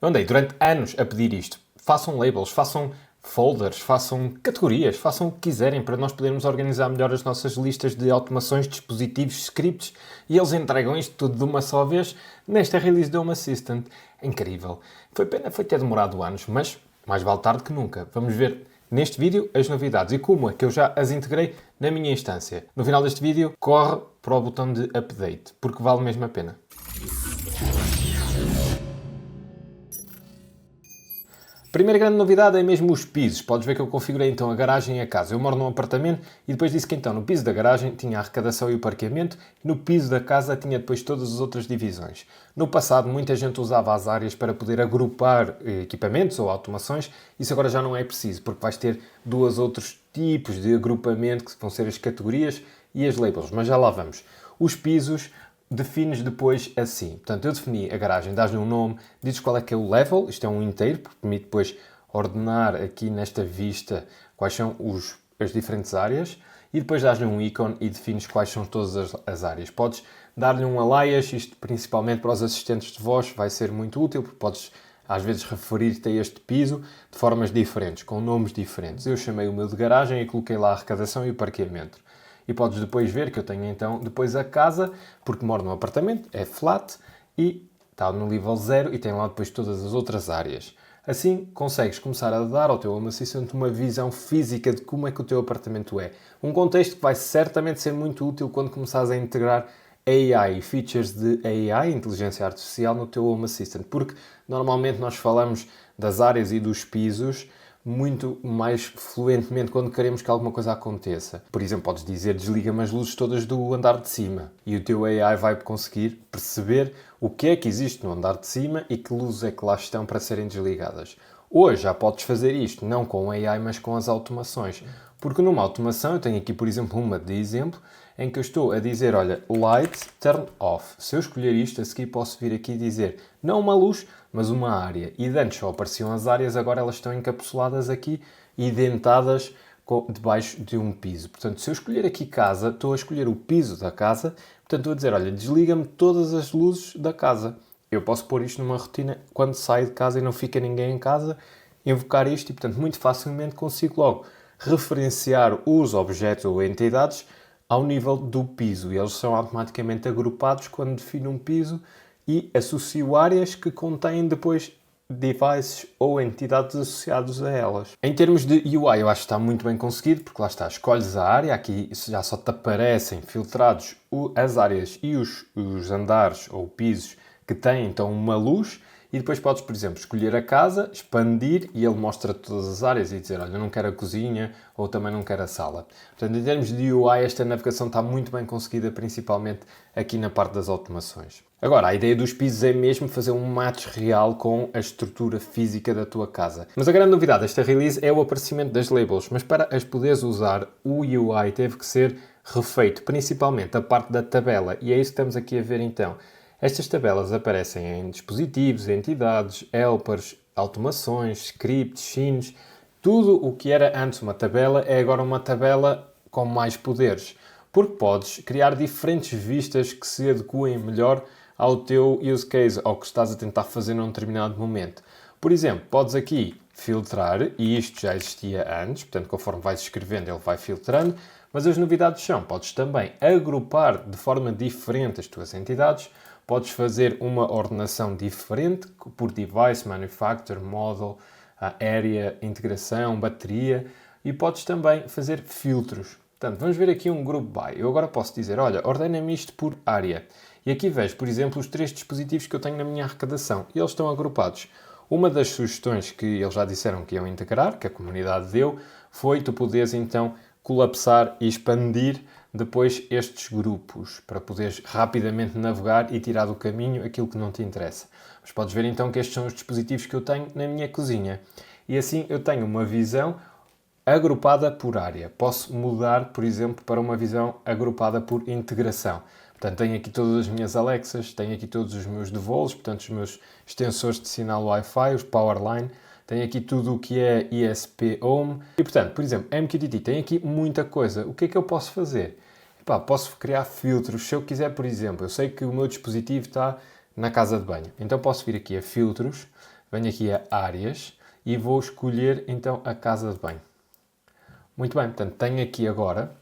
Eu andei durante anos a pedir isto. Façam labels, façam folders, façam categorias, façam o que quiserem para nós podermos organizar melhor as nossas listas de automações, dispositivos, scripts, e eles entregam isto tudo de uma só vez nesta release do Home Assistant. É incrível. Foi pena foi ter demorado anos, mas mais vale tarde que nunca. Vamos ver neste vídeo as novidades e como é que eu já as integrei na minha instância. No final deste vídeo, corre para o botão de update, porque vale mesmo a pena. Primeira grande novidade é mesmo os pisos. Podes ver que eu configurei então a garagem e a casa. Eu moro num apartamento e depois disse que então no piso da garagem tinha a arrecadação e o parqueamento e no piso da casa tinha depois todas as outras divisões. No passado muita gente usava as áreas para poder agrupar equipamentos ou automações. Isso agora já não é preciso porque vais ter dois outros tipos de agrupamento que vão ser as categorias e as labels. Mas já lá vamos. Os pisos defines depois assim. Portanto, eu defini a garagem, dás-lhe um nome, dizes qual é que é o level, isto é um inteiro, porque permite depois ordenar aqui nesta vista quais são as diferentes áreas e depois dás-lhe um ícone e defines quais são todas as áreas. Podes dar-lhe um alias, isto principalmente para os assistentes de voz vai ser muito útil, porque podes às vezes referir-te a este piso de formas diferentes, com nomes diferentes. Eu chamei o meu de garagem e coloquei lá a arrecadação e o parqueamento. E podes depois ver que eu tenho então depois a casa, porque moro num apartamento, é flat e está no nível 0 e tem lá depois todas as outras áreas. Assim consegues começar a dar ao teu Home Assistant uma visão física de como é que o teu apartamento é. Um contexto que vai certamente ser muito útil quando começares a integrar AI, features de AI, inteligência artificial, no teu Home Assistant. Porque normalmente nós falamos das áreas e dos pisos muito mais fluentemente quando queremos que alguma coisa aconteça. Por exemplo, podes dizer desliga-me as luzes todas do andar de cima e o teu AI vai conseguir perceber o que é que existe no andar de cima e que luzes é que lá estão para serem desligadas. Hoje já podes fazer isto não com AI, mas com as automações. Porque numa automação, eu tenho aqui, por exemplo, uma de exemplo, em que eu estou a dizer, olha, light turn off. Se eu escolher isto, a seguir posso vir aqui e dizer, não uma luz, mas uma área. E de antes só apareciam as áreas, agora elas estão encapsuladas aqui e dentadas debaixo de um piso. Portanto, se eu escolher aqui casa, estou a escolher o piso da casa, portanto estou a dizer, olha, desliga-me todas as luzes da casa. Eu posso pôr isto numa rotina quando saio de casa e não fica ninguém em casa, invocar isto e, portanto, muito facilmente consigo logo referenciar os objetos ou entidades ao nível do piso. E eles são automaticamente agrupados quando defino um piso e associo áreas que contêm depois devices ou entidades associados a elas. Em termos de UI, eu acho que está muito bem conseguido, porque lá está, escolhes a área, aqui já só te aparecem filtrados as áreas e os andares ou pisos que têm então uma luz, e depois podes, por exemplo, escolher a casa, expandir e ele mostra todas as áreas e dizer, olha, não quero a cozinha ou também não quero a sala. Portanto, em termos de UI, esta navegação está muito bem conseguida, principalmente aqui na parte das automações. Agora, a ideia dos pisos é mesmo fazer um match real com a estrutura física da tua casa. Mas a grande novidade desta release é o aparecimento das labels, mas para as poderes usar, o UI teve que ser refeito, principalmente a parte da tabela, e é isso que estamos aqui a ver então. Estas tabelas aparecem em dispositivos, entidades, helpers, automações, scripts, scenes. Tudo o que era antes uma tabela é agora uma tabela com mais poderes. Porque podes criar diferentes vistas que se adequem melhor ao teu use case, ao que estás a tentar fazer num determinado momento. Por exemplo, podes aqui filtrar, e isto já existia antes, portanto, conforme vais escrevendo, ele vai filtrando, mas as novidades são, podes também agrupar de forma diferente as tuas entidades. Podes fazer uma ordenação diferente por device, manufacturer, model, area, integração, bateria e podes também fazer filtros. Portanto, vamos ver aqui um group by. Eu agora posso dizer, olha, ordena-me isto por área. E aqui vejo, por exemplo, os 3 dispositivos que eu tenho na minha arrecadação e eles estão agrupados. Uma das sugestões que eles já disseram que iam integrar, que a comunidade deu, foi tu poderes então colapsar e expandir depois estes grupos, para poderes rapidamente navegar e tirar do caminho aquilo que não te interessa. Mas podes ver então que estes são os dispositivos que eu tenho na minha cozinha. E assim eu tenho uma visão agrupada por área. Posso mudar, por exemplo, para uma visão agrupada por integração. Portanto, tenho aqui todas as minhas Alexas, tenho aqui todos os meus devolos, portanto, os meus extensores de sinal Wi-Fi, os Powerline, tenho aqui tudo o que é ESP Home. E, portanto, por exemplo, MQTT tem aqui muita coisa. O que é que eu posso fazer? Posso criar filtros. Se eu quiser, por exemplo, eu sei que o meu dispositivo está na casa de banho. Então posso vir aqui a filtros, venho aqui a áreas e vou escolher então a casa de banho. Muito bem, portanto tenho aqui agora,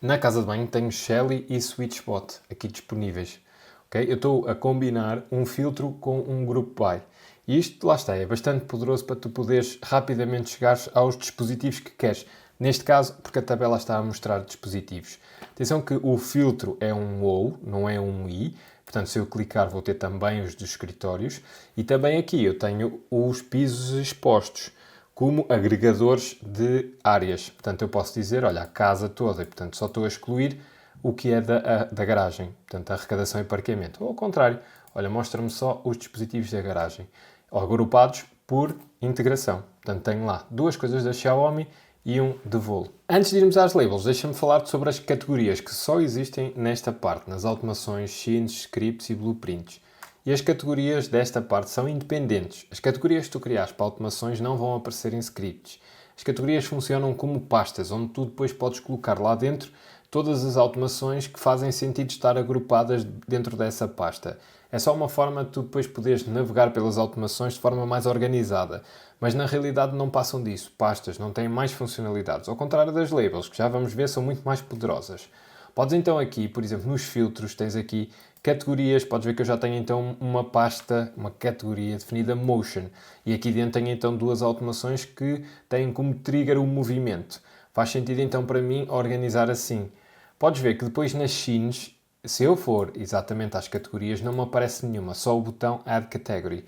na casa de banho tenho Shelly e Sweet Spot aqui disponíveis. Okay? Eu estou a combinar um filtro com um Group By. E isto, lá está, é bastante poderoso para tu poderes rapidamente chegar aos dispositivos que queres. Neste caso, porque a tabela está a mostrar dispositivos. Atenção que o filtro é um OU, não é um I. Portanto, se eu clicar, vou ter também os dos escritórios. E também aqui eu tenho os pisos expostos, como agregadores de áreas. Portanto, eu posso dizer, olha, a casa toda. E, portanto, só estou a excluir o que é da garagem. Portanto, a arrecadação e parqueamento. Ou ao contrário, olha, mostra-me só os dispositivos da garagem. Agrupados por integração. Portanto, tenho lá duas coisas da Xiaomi e um de voo. Antes de irmos às labels, deixa-me falar sobre as categorias que só existem nesta parte, nas automações, scenes, scripts e blueprints. E as categorias desta parte são independentes. As categorias que tu criaste para automações não vão aparecer em scripts. As categorias funcionam como pastas, onde tu depois podes colocar lá dentro todas as automações que fazem sentido estar agrupadas dentro dessa pasta. É só uma forma de tu depois poderes navegar pelas automações de forma mais organizada. Mas na realidade não passam disso. Pastas não têm mais funcionalidades. Ao contrário das labels, que já vamos ver, são muito mais poderosas. Podes então aqui, por exemplo, nos filtros, tens aqui categorias. Podes ver que eu já tenho então uma pasta, uma categoria definida Motion. E aqui dentro tenho então duas automações que têm como trigger o movimento. Faz sentido então para mim organizar assim. Podes ver que depois nas scenes, se eu for exatamente às categorias, não me aparece nenhuma, só o botão Add Category.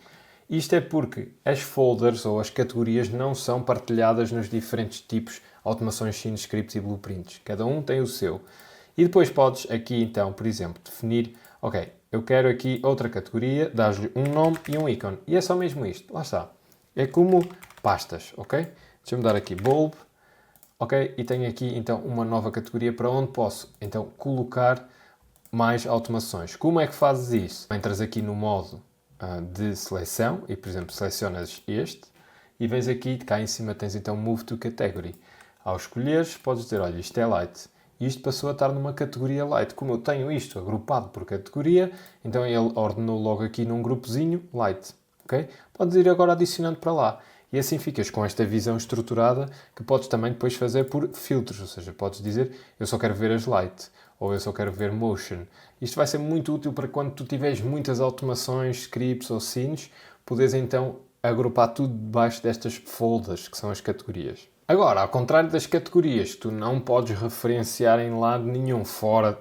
Isto é porque as folders ou as categorias não são partilhadas nos diferentes tipos, automações, scenes, scripts e blueprints. Cada um tem o seu. E depois podes aqui então, por exemplo, definir, ok, eu quero aqui outra categoria, dás-lhe um nome e um ícone. E é só mesmo isto, lá está. É como pastas, ok? Deixa-me dar aqui bulb, ok? E tenho aqui então uma nova categoria para onde posso então colocar mais automações. Como é que fazes isso? Entras aqui no modo de seleção e, por exemplo, selecionas este e vens aqui, cá em cima tens então Move to Category. Ao escolheres, podes dizer, olha, isto é Light. E isto passou a estar numa categoria Light. Como eu tenho isto agrupado por categoria, então ele ordenou logo aqui num grupozinho Light. Okay? Podes ir agora adicionando para lá. E assim ficas com esta visão estruturada que podes também depois fazer por filtros. Ou seja, podes dizer, eu só quero ver as Light. Ou eu só quero ver Motion. Isto vai ser muito útil para quando tu tiveres muitas automações, scripts ou scenes, poderes então agrupar tudo debaixo destas folders, que são as categorias. Agora, ao contrário das categorias, tu não podes referenciar em lado nenhum fora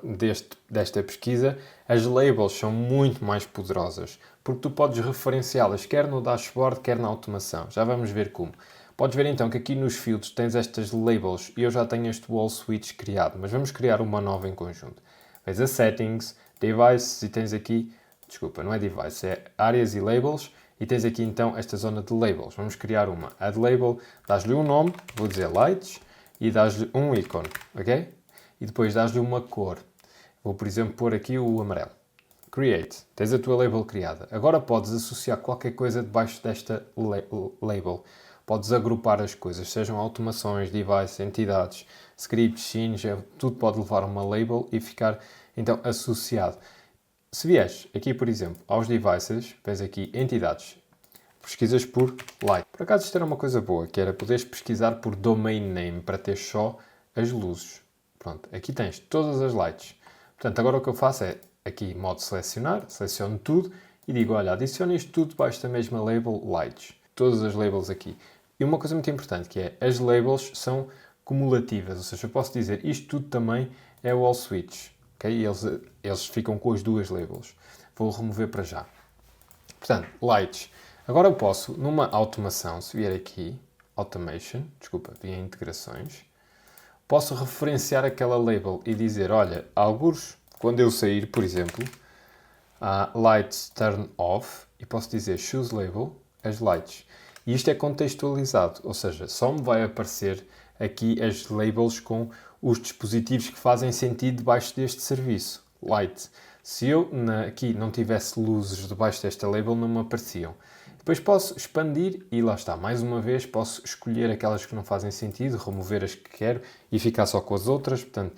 desta pesquisa, as labels são muito mais poderosas, porque tu podes referenciá-las quer no dashboard, quer na automação. Já vamos ver como. Podes ver então que aqui nos fields tens estas labels e eu já tenho este wall switch criado, mas vamos criar uma nova em conjunto. Vens a settings, devices e tens aqui, desculpa, não é device, é áreas e labels e tens aqui então esta zona de labels. Vamos criar uma add label, dás-lhe um nome, vou dizer lights e dás-lhe um ícone, ok? E depois dás-lhe uma cor. Vou, por exemplo, pôr aqui o amarelo. Create. Tens a tua label criada. Agora podes associar qualquer coisa debaixo desta label. Podes agrupar as coisas, sejam automações, devices, entidades, scripts, scenes, tudo pode levar uma label e ficar então associado. Se vieres aqui, por exemplo, aos devices, vens aqui entidades, pesquisas por light. Por acaso isto era uma coisa boa, que era poderes pesquisar por domain name para ter só as luzes. Pronto, aqui tens todas as lights. Portanto, agora o que eu faço é, aqui modo selecionar, seleciono tudo e digo, olha, adiciona isto tudo debaixo da mesma label lights. Todas as labels aqui. E uma coisa muito importante que é, as labels são cumulativas, ou seja, eu posso dizer isto tudo também é wall switch, ok? E eles ficam com as duas labels. Vou remover para já. Portanto, lights. Agora eu posso, numa automação, se vier aqui, automation, desculpa, via integrações, posso referenciar aquela label e dizer, olha, algures, quando eu sair, por exemplo, lights turn off, e posso dizer choose label, as lights. E isto é contextualizado, ou seja, só me vai aparecer aqui as labels com os dispositivos que fazem sentido debaixo deste serviço, light. Se eu aqui não tivesse luzes debaixo desta label, não me apareciam. Depois posso expandir e lá está, mais uma vez posso escolher aquelas que não fazem sentido, remover as que quero e ficar só com as outras, portanto,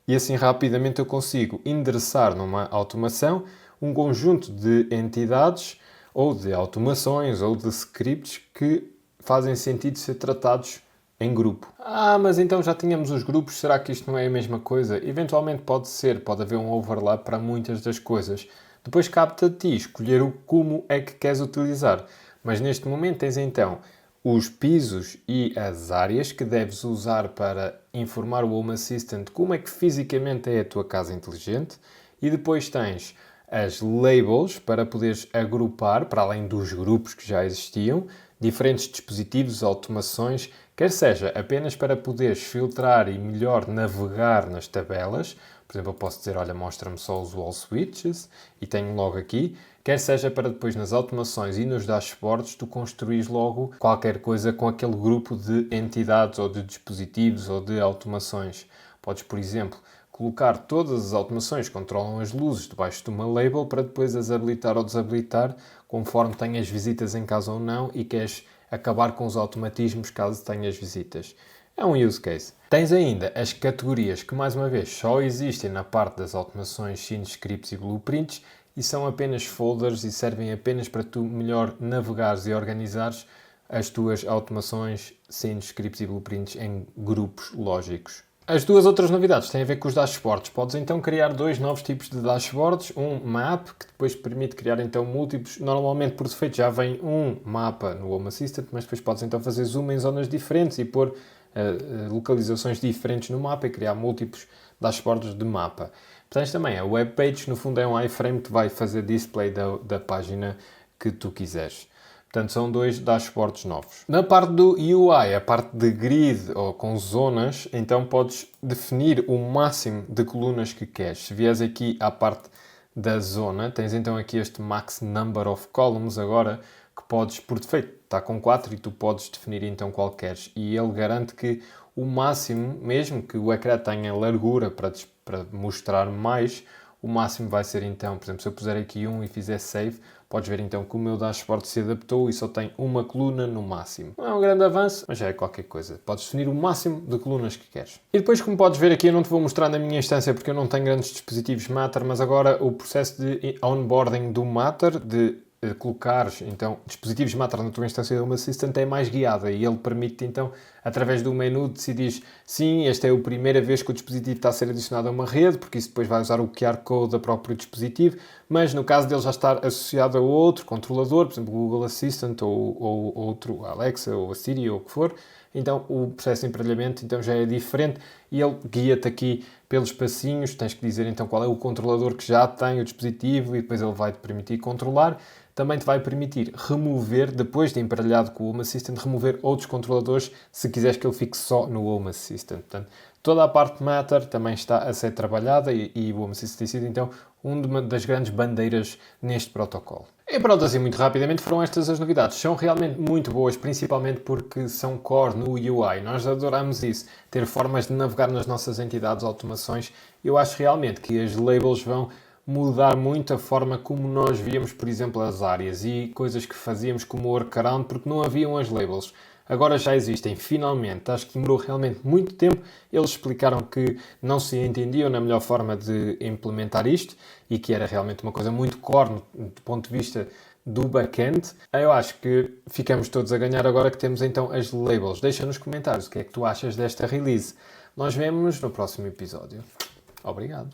e assim rapidamente eu consigo endereçar numa automação um conjunto de entidades ou de automações, ou de scripts que fazem sentido ser tratados em grupo. Mas então já tínhamos os grupos, será que isto não é a mesma coisa? Eventualmente pode ser, pode haver um overlap para muitas das coisas. Depois cabe-te a ti escolher o como é que queres utilizar. Mas neste momento tens então os pisos e as áreas que deves usar para informar o Home Assistant como é que fisicamente é a tua casa inteligente. E depois tens as labels para poderes agrupar, para além dos grupos que já existiam, diferentes dispositivos, automações, quer seja apenas para poderes filtrar e melhor navegar nas tabelas. Por exemplo, eu posso dizer, olha, mostra-me só os wall switches e tenho logo aqui. Quer seja para depois nas automações e nos dashboards tu construís logo qualquer coisa com aquele grupo de entidades ou de dispositivos ou de automações. Podes, por exemplo, colocar todas as automações que controlam as luzes debaixo de uma label para depois as habilitar ou desabilitar conforme tenhas visitas em casa ou não e queres acabar com os automatismos caso tenhas visitas. É um use case. Tens ainda as categorias que, mais uma vez, só existem na parte das automações, scenes, scripts e blueprints e são apenas folders e servem apenas para tu melhor navegares e organizares as tuas automações, scenes, scripts e blueprints em grupos lógicos. As duas outras novidades têm a ver com os dashboards. Podes então criar dois novos tipos de dashboards. Um map, que depois permite criar então múltiplos. Normalmente, por defeito, já vem um mapa no Home Assistant, mas depois podes então fazer zoom em zonas diferentes e pôr localizações diferentes no mapa e criar múltiplos dashboards de mapa. Tens também a web page, no fundo é um iframe que vai fazer display da página que tu quiseres. Portanto, são dois dashboards novos. Na parte do UI, a parte de grid ou com zonas, então podes definir o máximo de colunas que queres. Se vieres aqui à parte da zona, tens então aqui este max number of columns agora, que podes, por defeito, está com 4 e tu podes definir então qual queres. E ele garante que o máximo, mesmo que o ecrã tenha largura para mostrar mais, o máximo vai ser então, por exemplo, se eu puser aqui 1 e fizer save, podes ver então que o meu dashboard se adaptou e só tem uma coluna no máximo. Não é um grande avanço, mas já é qualquer coisa. Podes definir o máximo de colunas que queres. E depois, como podes ver aqui, eu não te vou mostrar na minha instância porque eu não tenho grandes dispositivos Matter, mas agora o processo de onboarding do Matter, de colocares então dispositivos Matter na tua instância do Home Assistant é mais guiada e ele permite então, através do menu, decidir sim, esta é a primeira vez que o dispositivo está a ser adicionado a uma rede, porque isso depois vai usar o QR Code do próprio dispositivo, mas no caso dele já estar associado a outro controlador, por exemplo, o Google Assistant ou outro, a Alexa ou a Siri ou o que for, então o processo de emparelhamento então, já é diferente e ele guia-te aqui pelos passinhos, tens que dizer então qual é o controlador que já tem o dispositivo e depois ele vai-te permitir controlar. Também te vai permitir remover, depois de emparelhado com o Home Assistant, remover outros controladores se quiseres que ele fique só no Home Assistant. Portanto, toda a parte Matter também está a ser trabalhada e o Home Assistant tem sido então uma das grandes bandeiras neste protocolo. E pronto, assim muito rapidamente foram estas as novidades. São realmente muito boas, principalmente porque são core no UI. Nós adoramos isso, ter formas de navegar nas nossas entidades, automações. Eu acho realmente que as labels vão mudar muito a forma como nós víamos, por exemplo, as áreas e coisas que fazíamos como workaround porque não haviam as labels. Agora já existem, finalmente. Acho que demorou realmente muito tempo. Eles explicaram que não se entendiam na melhor forma de implementar isto e que era realmente uma coisa muito core do ponto de vista do back-end. Eu acho que ficamos todos a ganhar agora que temos então as labels. Deixa nos comentários o que é que tu achas desta release. Nós vemos no próximo episódio. Obrigado.